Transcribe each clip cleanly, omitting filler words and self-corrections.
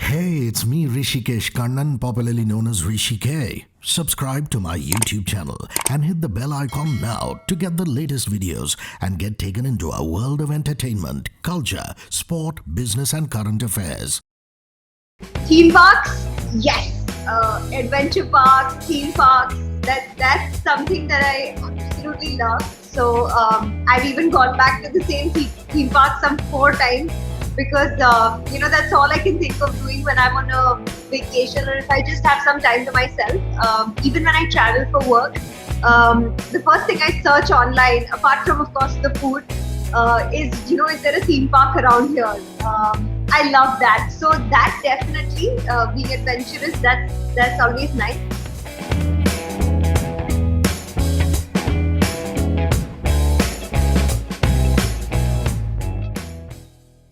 Hey, it's me, Rishikesh Kannan, popularly known as Rishi K. Subscribe to my YouTube channel and hit the bell icon now to get the latest videos and get taken into a world of entertainment, culture, sport, business, and current affairs. Theme parks, yes. Adventure parks, theme parks. That's something that I absolutely love. So I've even gone back to the same theme park some 4 times because that's all I can think of doing when I'm on a vacation or if I just have some time to myself. Even when I travel for work, the first thing I search online, apart from of course the food, is there a theme park around here? I love that. So that definitely being adventurous. That's always nice.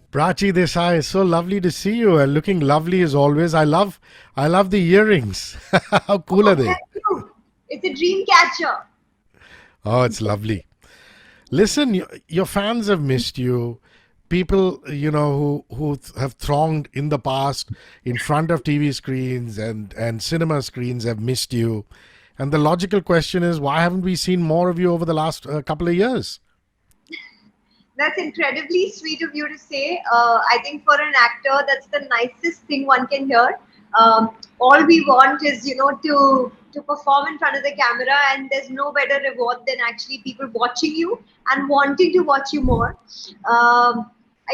Prachi Desai, it's so lovely to see you and looking lovely as always. I love the earrings. How cool are they? Thank you. It's a dream catcher. Oh, it's lovely. Listen, your fans have missed you. People, who have thronged in the past in front of TV screens and cinema screens have missed you. And the logical question is, why haven't we seen more of you over the last couple of years? That's incredibly sweet of you to say. I think for an actor, that's the nicest thing one can hear. All we want is, to perform in front of the camera, and there's no better reward than actually people watching you and wanting to watch you more. I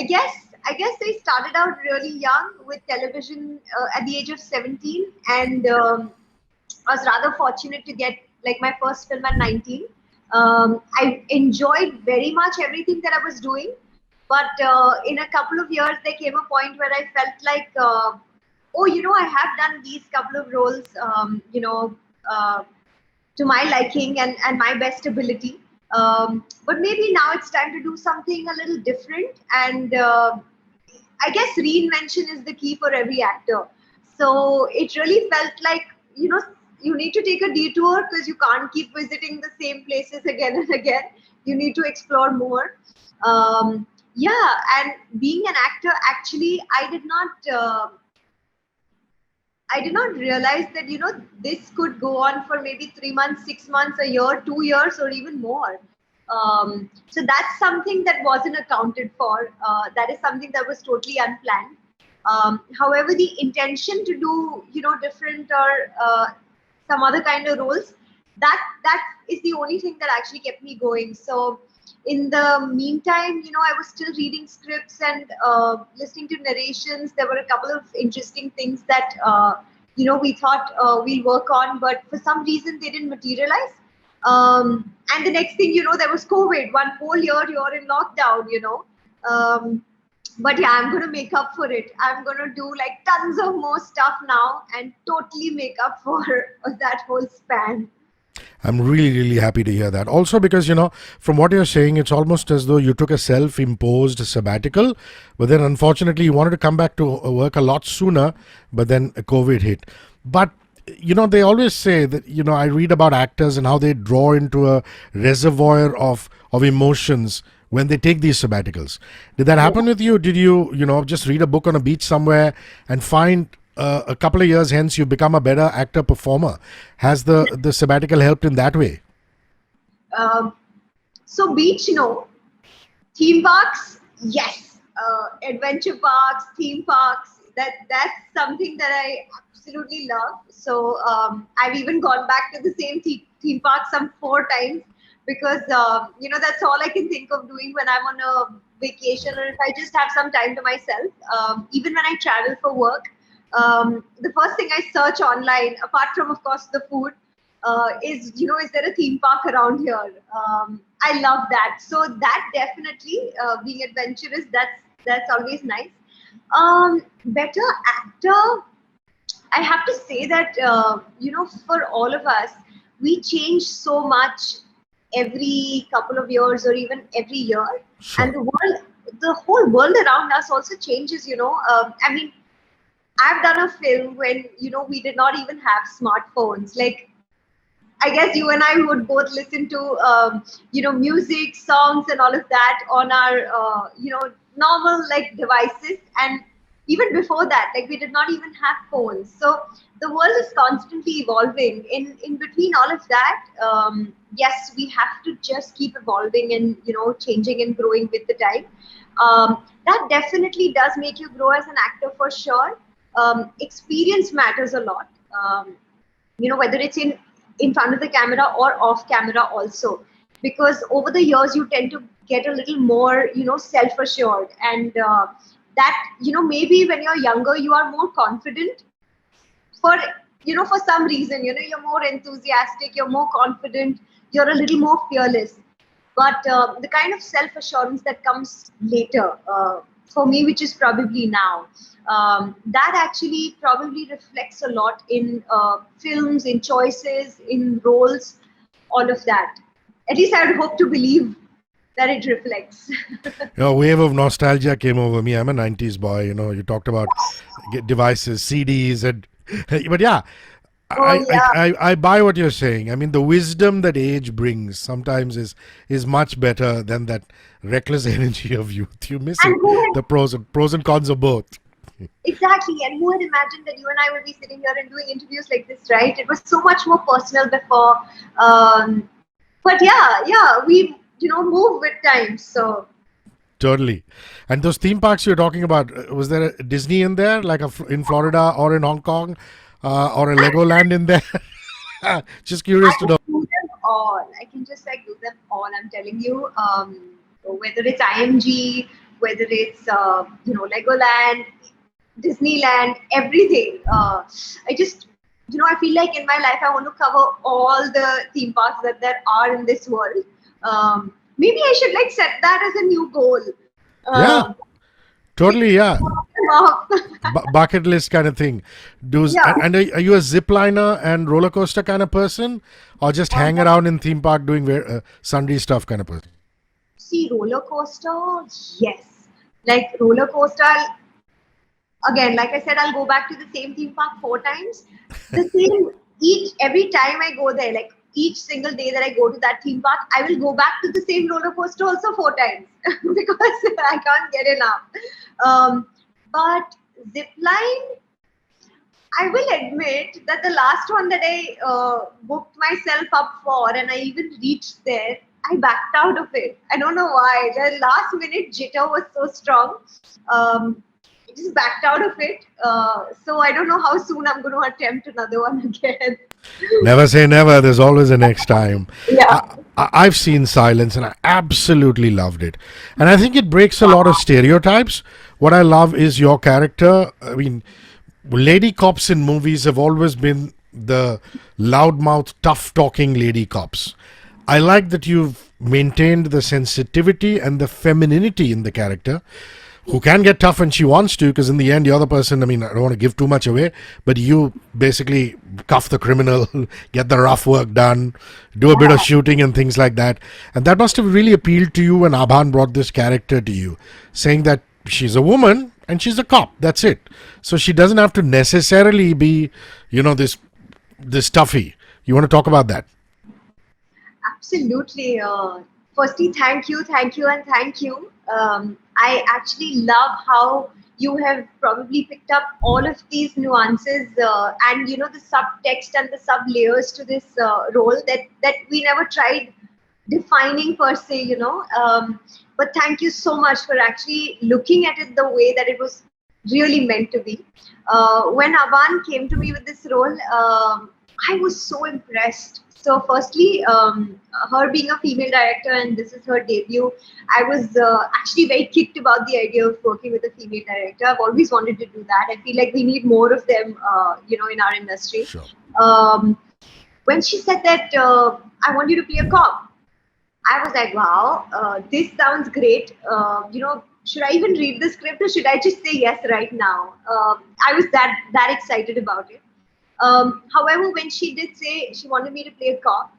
guess I started out really young with television at the age of 17, and I was rather fortunate to get like my first film at 19. I enjoyed very much everything that I was doing, but in a couple of years, there came a point where I felt like, oh, I have done these couple of roles, uh, to my liking and my best ability. But maybe now it's time to do something a little different. And I guess reinvention is the key for every actor. So it really felt like, you need to take a detour because you can't keep visiting the same places again and again. You need to explore more. Yeah, and being an actor, actually, I did not realize that this could go on for maybe 3 months, 6 months, a year, 2 years, or even more. So that's something that wasn't accounted for. That is something that was totally unplanned. However, the intention to do different or some other kind of roles, that is the only thing that actually kept me going. So in the meantime, I was still reading scripts and listening to narrations. There were a couple of interesting things that we thought we'll work on, but for some reason they didn't materialize. And the next thing there was COVID. One whole year you're in lockdown. But yeah, I'm going to make up for it. I'm going to do like tons of more stuff now and totally make up for that whole span. I'm really, really happy to hear that. Also, because, from what you're saying, it's almost as though you took a self imposed sabbatical, but then unfortunately you wanted to come back to work a lot sooner, but then COVID hit. But they always say that, I read about actors and how they draw into a reservoir of emotions when they take these sabbaticals. Did that happen with you? Did you, just read a book on a beach somewhere and find a couple of years hence you become a better actor performer? Has the sabbatical helped in that way? So beach, theme parks, yes. Adventure parks, theme parks, that's something that I absolutely love. So I've even gone back to the same theme park some 4 times because that's all I can think of doing when I'm on a vacation or if I just have some time to myself. Even when I travel for work, the first thing I search online, apart from of course the food, is there a theme park around here? I love that. So that definitely being adventurous, that's always nice. Better actor, I have to say that for all of us, we change so much every couple of years or even every year, and Sure. the whole world around us also changes. I mean, I've done a film when we did not even have smartphones. Like I guess you and I would both listen to music, songs, and all of that on our normal like devices, and even before that, like we did not even have phones. So the world is constantly evolving. In between all of that, yes, we have to just keep evolving and changing and growing with the time. That definitely does make you grow as an actor for sure. Experience matters a lot. Whether it's in front of the camera or off camera also, because over the years you tend to get a little more self assured, and that maybe when you're younger you are more confident for for some reason, you're more enthusiastic, you're more confident, you're a little more fearless. But the kind of self assurance that comes later, for me, which is probably now, that actually probably reflects a lot in films, in choices, in roles, all of that. At least I would hope to believe that it reflects. A wave of nostalgia came over me. I'm a 90s boy. You talked about devices, CDs, and but yeah, Oh yeah. I buy what you're saying. I mean, the wisdom that age brings sometimes is much better than that reckless energy of youth. You miss it. And who had The pros and cons of both. Exactly, and who had imagined that you and I would be sitting here and doing interviews like this, right? It was so much more personal before. Um, but yeah, we move with time. So Totally. And those theme parks you're talking about, was there a Disney in there, like in Florida or in Hong Kong, or a Legoland in there? Just curious I to can know. do them all. I can just like do them all. I'm telling you, whether it's IMG, whether it's Legoland, Disneyland, everything. I just I feel like in my life I want to cover all the theme parks that there are in this world. Maybe I should like set that as a new goal. Yeah, Um, totally. Yeah. Mark. Bucket list kind of thing. Yeah. And are you a zip liner and roller coaster kind of person, or just hang around in theme park doing sundry stuff kind of person? See, roller coaster, yes. Like roller coaster, again, like I said, I'll go back to the same theme park 4 times. The same every time I go there, like each single day that I go to that theme park, I will go back to the same roller coaster also 4 times because I can't get enough. But zipline, I will admit that the last one that I booked myself up for and I even reached there, I backed out of it. I don't know why. The last minute jitter was so strong. Um, I just backed out of it. So I don't know how soon I'm going to attempt another one again. Never say never. There's always a next time. Yeah. I've seen Silence and I absolutely loved it. And I think it breaks a lot of stereotypes. What I love is your character. I mean, lady cops in movies have always been the loudmouth, tough talking lady cops. I like that you've maintained the sensitivity and the femininity in the character, who can get tough when she wants to, because in the end, the other person, I mean, I don't want to give too much away, but you basically cuff the criminal, get the rough work done, do a bit of shooting and things like that. And that must have really appealed to you when Abhan brought this character to you, saying that she's a woman and she's a cop. That's it. So she doesn't have to necessarily be, this toughie. You want to talk about that? Absolutely. Firstly, thank you, and thank you. I actually love how you have probably picked up all of these nuances and the subtext and the sub layers to this role that we never tried defining per se. But thank you so much for actually looking at it the way that it was really meant to be. When Aban came to me with this role, I was so impressed. So, firstly, her being a female director and this is her debut, I was actually very kicked about the idea of working with a female director. I've always wanted to do that. I feel like we need more of them, in our industry. Sure. When she said that I want you to play a cop, I was like, wow, this sounds great. Should I even read the script or should I just say yes right now? I was that excited about it. However, when she did say she wanted me to play a cop,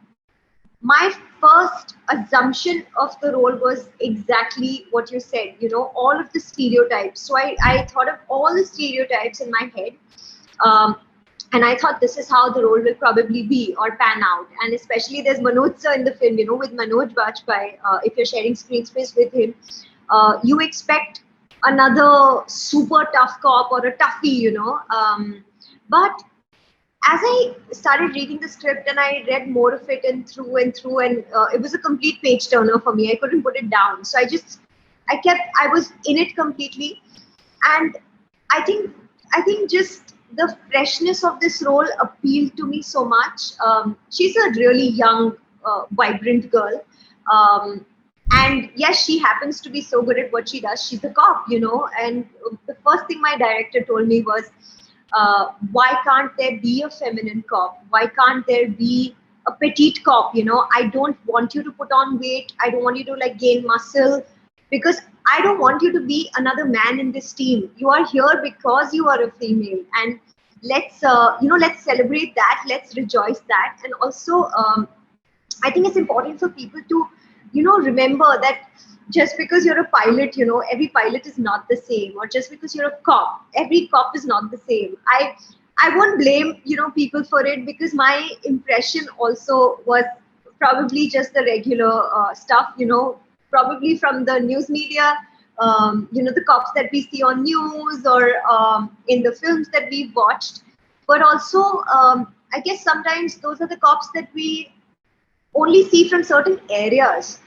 my first assumption of the role was exactly what you said, all of the stereotypes. So I thought of all the stereotypes in my head. And I thought this is how the role will probably be or pan out. And especially there's Manoj sir in the film, with Manoj Bajpayee, if you're sharing screen space with him, you expect another super tough cop or a toughie, but as I started reading the script and I read more of it and through, and it was a complete page turner for me. I couldn't put it down. So I was in it completely. And I think, just the freshness of this role appealed to me so much. She's a really young, vibrant girl. Um, and yes, she happens to be so good at what she does. She's a cop, and the first thing my director told me was, why can't there be a feminine cop? Why can't there be a petite cop? I don't want you to put on weight. I don't want you to like gain muscle, because I don't want you to be another man in this team. You are here because you are a female, and let's celebrate that. Let's rejoice that. And also, I think it's important for people to, remember that just because you're a pilot, every pilot is not the same, or just because you're a cop, every cop is not the same. I won't blame, people for it, because my impression also was probably just the regular stuff, probably from the news media, the cops that we see on news or in the films that we've watched. But also, I guess sometimes those are the cops that we only see from certain areas.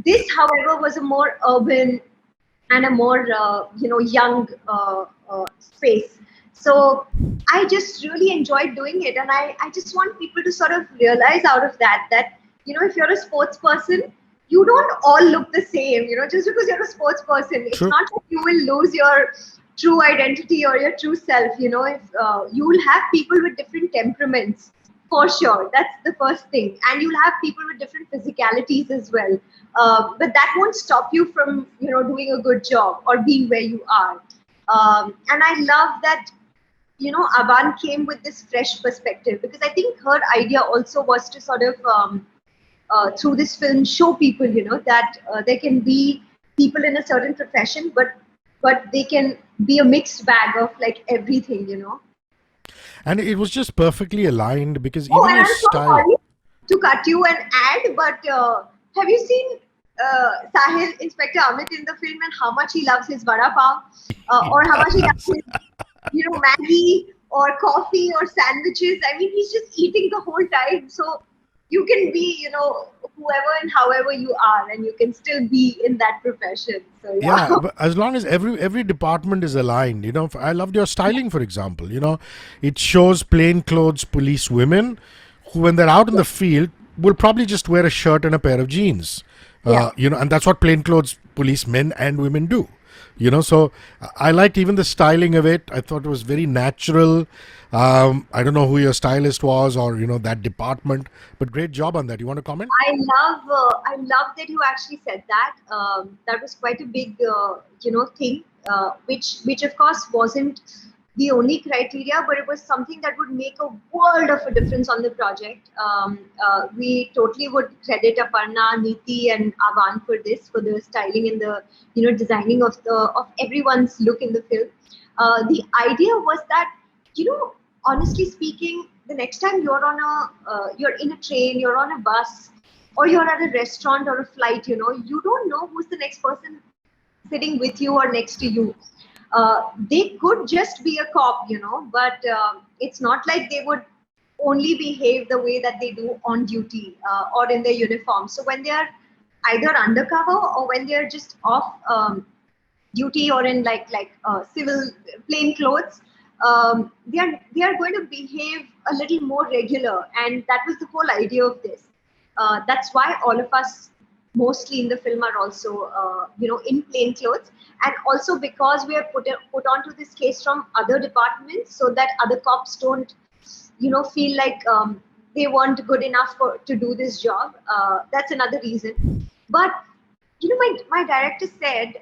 This, however, was a more urban and a more young space. So I just really enjoyed doing it, and I just want people to sort of realize out of that if you're a sports person, you don't all look the same. Just because you're a sports person, it's True. not that you will lose your true identity or your true self. If you will have people with different temperaments, for sure, that's the first thing, and you'll have people with different physicalities as well. But that won't stop you from doing a good job or being where you are. And I love that Aban came with this fresh perspective, because I think her idea also was to sort of through this film show people that there can be people in a certain profession, but they can be a mixed bag of like everything. And it was just perfectly aligned because Oh, even and your I'm so style. sorry to cut you and add, but have you seen Sahil, Inspector Amit in the film, and how much he loves his vada pav, or how much he loves his, Maggie or coffee or sandwiches? I mean, he's just eating the whole time. So you can be, whoever and however you are, and you can still be in that profession. So yeah. Yeah, but as long as every department is aligned, I loved your styling, for example. It shows plainclothes police women who, when they're out in the field, will probably just wear a shirt and a pair of jeans. Yeah. And that's what plainclothes police men and women do. So I liked even the styling of it. I thought it was very natural. I don't know who your stylist was or that department, but great job on that. You want to comment? I love that you actually said that. That was quite a big, thing, which of course wasn't the only criteria, but it was something that would make a world of a difference on the project. We totally would credit Aparna, Neeti, and Avan for this, for the styling and the designing of everyone's look in the film. The idea was that, honestly speaking, the next time you're in a train, you're on a bus, or you're at a restaurant or a flight, you don't know who's the next person sitting with you or next to you. They could just be a cop, but it's not like they would only behave the way that they do on duty or in their uniform. So when they are either undercover or when they are just off duty or in civil plain clothes, they are going to behave a little more regular, and that was the whole idea of this. That's why all of us mostly in the film are also in plain clothes, and also because we are put onto this case from other departments, so that other cops don't feel like they weren't good enough to do this job. That's another reason. But my director said,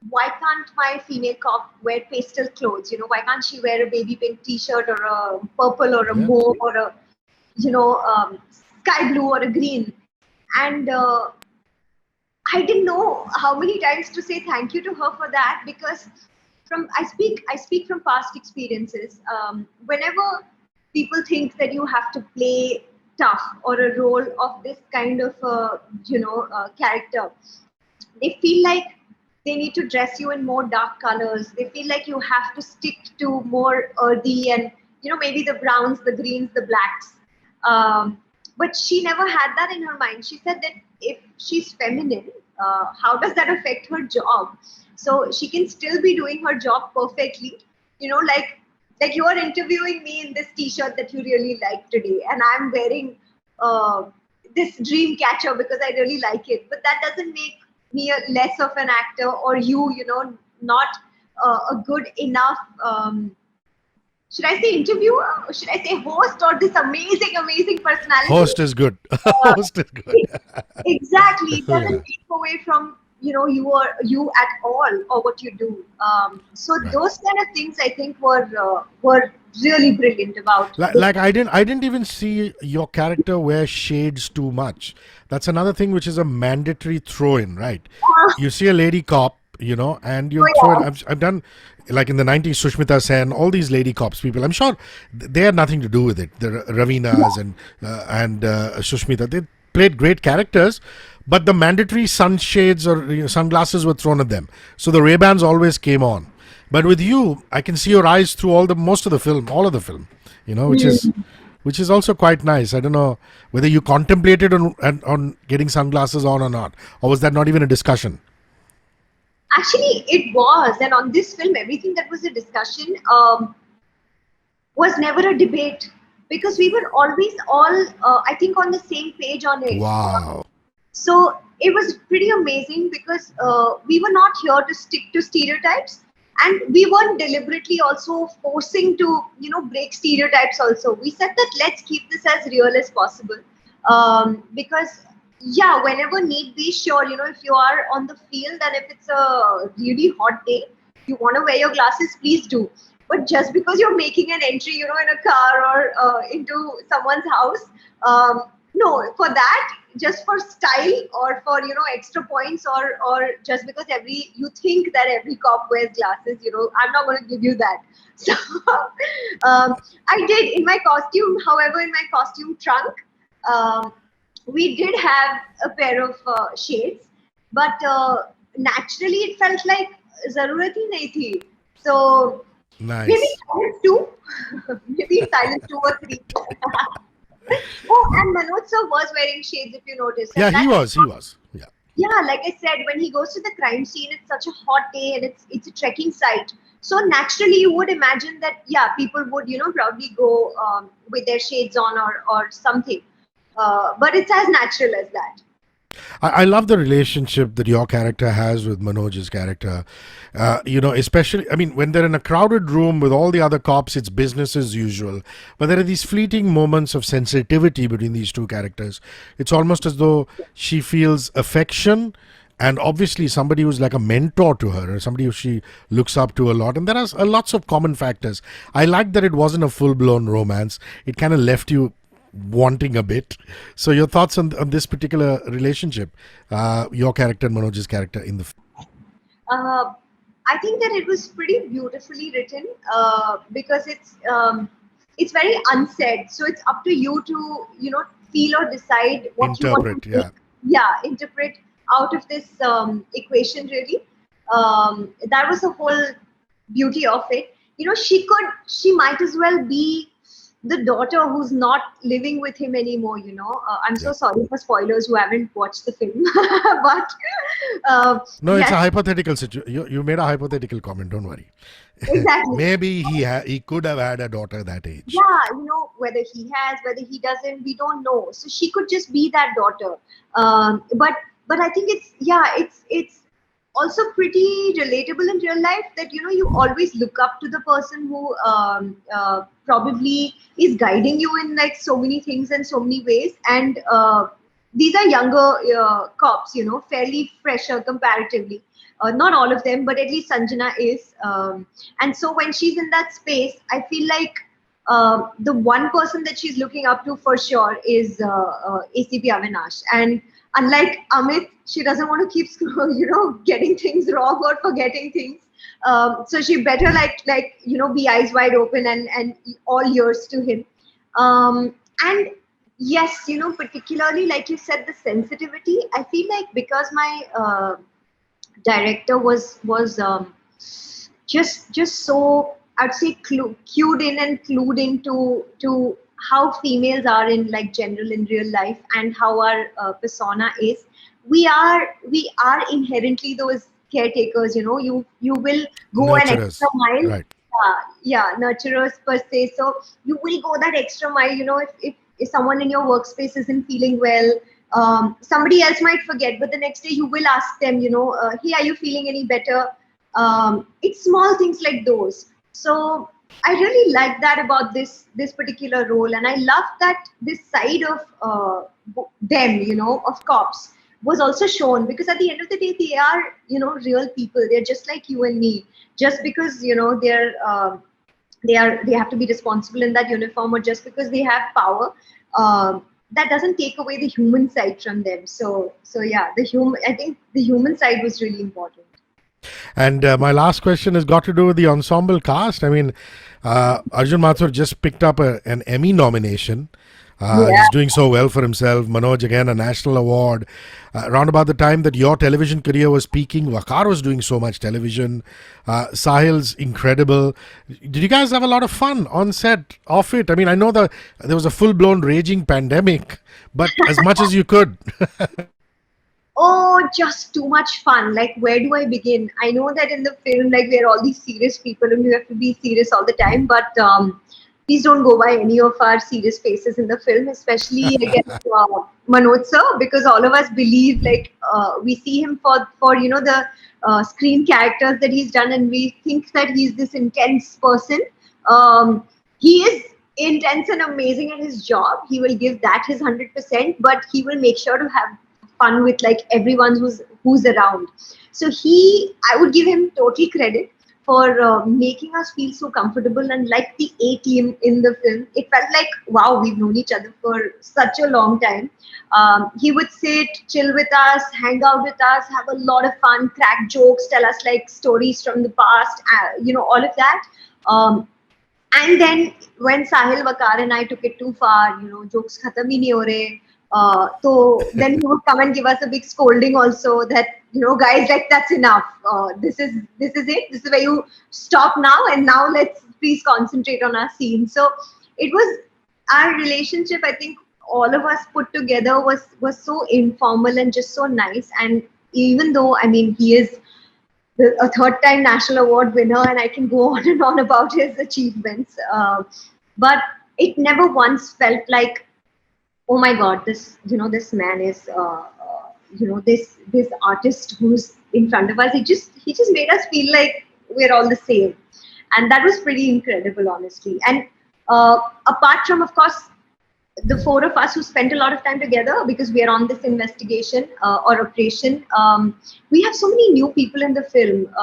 why can't my female cop wear pastel clothes? Why can't she wear a baby pink t-shirt or a purple or a Yeah. mauve or a sky blue or a green? And I didn't know how many times to say thank you to her for that, because I speak from past experiences. Whenever people think that you have to play tough or a role of this kind of character, they feel like they need to dress you in more dark colors. They feel like you have to stick to more earthy and, maybe the browns, the greens, the blacks. But she never had that in her mind. She said that if she's feminine, how does that affect her job? So she can still be doing her job perfectly. Like you are interviewing me in this t-shirt that you really like today, and I'm wearing uh, this dream catcher because I really like it. But that doesn't make me a less of an actor, or not a good enough. Should I say interviewer, or should I say host, or this amazing, amazing personality? Host is good. Uh, Host is good. exactly. It doesn't Yeah. take away from you at all, or what you do. So Right. those kind of things I think were really brilliant about this. Like I didn't even see your character wear shades too much. That's another thing which is a mandatory throw in, right? You see a lady cop, and Oh you'll throw it. yeah. I've done, like in the 90s, Sushmita Sen, all these lady cops people. I'm sure they had nothing to do with it. The Ravinas and Sushmita, they played great characters, but the mandatory sunshades or sunglasses were thrown at them. So the Ray-Bans always came on. But with you, I can see your eyes through most of the film, all of the film, which is also quite nice. I don't know whether you contemplated on getting sunglasses on or not, or was that not even a discussion? Actually, it was, and on this film, everything that was a discussion was never a debate, because we were always all, I think, on the same page on it. Wow. So it was pretty amazing because we were not here to stick to stereotypes, and we weren't deliberately also forcing to break stereotypes. Also, we said that let's keep this as real as possible, because yeah, whenever need be, sure, if you are on the field and if it's a really hot day, you want to wear your glasses, please do. But just because you're making an entry, in a car or into someone's house, no, for that, just for style or for extra points, or just because you think that every cop wears glasses, I'm not going to give you that. So I did in my costume. However, in my costume trunk, um, we did have a pair of shades, but naturally it felt like zarurat hi nahi thi. So maybe Nice. silence two, maybe silence two or three. Oh, and Manoj sir was wearing shades, if you notice, Yeah, and he that, was. He was. Yeah. yeah, like I said, when he goes to the crime scene, it's such a hot day and it's a trekking site. So naturally, you would imagine that yeah, people would probably go with their shades on or something. But it's as natural as that. I love the relationship that your character has with Manoj's character. Especially, I mean, when they're in a crowded room with all the other cops, it's business as usual. But there are these fleeting moments of sensitivity between these two characters. It's almost as though she feels affection and obviously somebody who's like a mentor to her or somebody who she looks up to a lot. And there are lots of common factors. I like that it wasn't a full-blown romance. It kind of left you wanting a bit. So your thoughts on this particular relationship, your character and Manoj's character in the Uh, I think that it was pretty beautifully written, because it's very unsaid. So it's up to you to feel or decide what you want interpret, to yeah. make, yeah, interpret out of this equation. Really, that was the whole beauty of it. She might as well be the daughter who's not living with him anymore. I'm so Yeah. sorry for spoilers who haven't watched the film, but No, it's a yes, hypothetical situation. You made a hypothetical comment. Don't worry. exactly. Maybe he could have had a daughter that age. Yeah, whether he has, whether he doesn't, we don't know. So she could just be that daughter. But I think it's also pretty relatable in real life that you always look up to the person who probably is guiding you in like so many things and so many ways. And these are younger cops, fairly fresher comparatively. Not all of them, but at least Sanjana is. And so when she's in that space, I feel like the one person that she's looking up to for sure is ACP Avinash. And unlike Amit, she doesn't want to keep getting things wrong or forgetting things. So she better be eyes wide open and all ears to him. And yes, particularly like you said, the sensitivity. I feel like because my director was just so, I'd say, cued in and clued into to how females are in like general in real life, and how our persona is. We are inherently those caretakers. You will go an extra Nurturers. mile. Right. Yeah, nurturers per se. So you will go that extra mile. If someone in your workspace isn't feeling well, somebody else might forget, but the next day you will ask them, hey, are you feeling any better? It's small things like those. So I really like that about this particular role, and I love that this side of them, of cops, was also shown, because at the end of the day they are, real people. They're just like you and me. Just because they have to be responsible in that uniform, or just because they have power, that doesn't take away the human side from them. So yeah, I think the human side was really important. And my last question has got to do with the ensemble cast. I mean, Arjun Mathur just picked up an Emmy nomination. Yeah. He's doing so well for himself. Manoj, again, a national award. Around about the time that your television career was peaking, Waqar was doing so much television. Sahil's incredible. Did you guys have a lot of fun on set, off it? I mean, I know that there was a full-blown raging pandemic, but as much as you could. Oh, just too much fun. Like, where do I begin? I know that in the film, like, we're all these serious people and you have to be serious all the time, but please don't go by any of our serious faces in the film, especially against Manoj sir, because all of us believe, like, we see him for the screen characters that he's done, and we think that he's this intense person. He is intense and amazing at his job. He will give that his 100%, but he will make sure to have fun with like everyone who's around. So I would give him total credit for making us feel so comfortable. And like the A team in the film, it felt like, wow, we've known each other for such a long time. He would sit, chill with us, hang out with us, have a lot of fun, crack jokes, tell us like stories from the past, all of that. And then when Sahil, Waqar and I took it too far, jokes khatam hi nahi ho rahe. So then he would come and give us a big scolding also, that, guys, like, that's enough. This is it. This is where you stop now, and now let's please concentrate on our scene. So it was our relationship. I think all of us put together was so informal and just so nice. And even though, I mean, he is a third-time national award winner, and I can go on and on about his achievements, but it never once felt like, oh my god, this man is this artist who's in front of us. He just made us feel like we're all the same, and that was pretty incredible, honestly. And apart from, of course, the four of us who spent a lot of time together, because we are on this investigation or operation, we have so many new people in the film.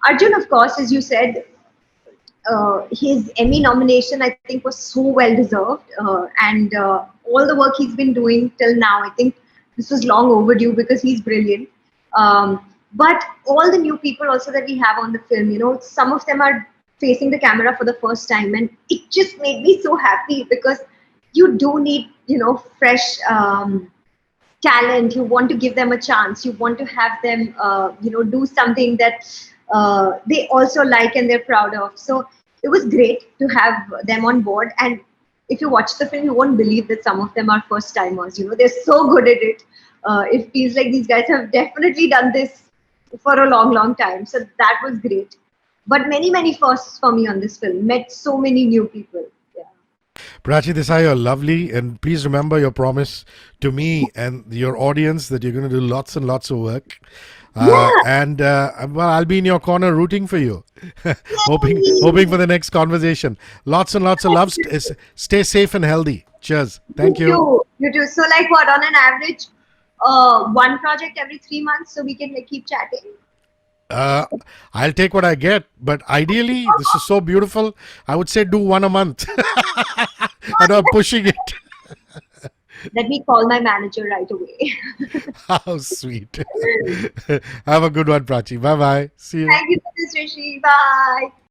Arjun, of course, as you said, his Emmy nomination, I think, was so well deserved, and all the work he's been doing till now, I think this was long overdue, because he's brilliant. But all the new people also that we have on the film, some of them are facing the camera for the first time, and it just made me so happy, because you do need, fresh talent. You want to give them a chance. You want to have them, do something that they also like and they're proud of. So it was great to have them on board. And if you watch the film, you won't believe that some of them are first timers. They're so good at it. It feels like these guys have definitely done this for a long, long time. So that was great. But many, many firsts for me on this film. Met so many new people. Prachi Desai, you're lovely, and please remember your promise to me and your audience that you're going to do lots and lots of work. And well, I'll be in your corner rooting for you, hoping for the next conversation. Lots and lots of love. Stay safe and healthy. Cheers. Thank you. You too. So, like, what, on an average, one project every 3 months, so we can like keep chatting? I'll take what I get, but ideally, this is so beautiful. I would say do one a month. I know I'm pushing it. Let me call my manager right away. How sweet. Have a good one, Prachi. Bye bye. See you. Thank you for this, Rishi. Bye.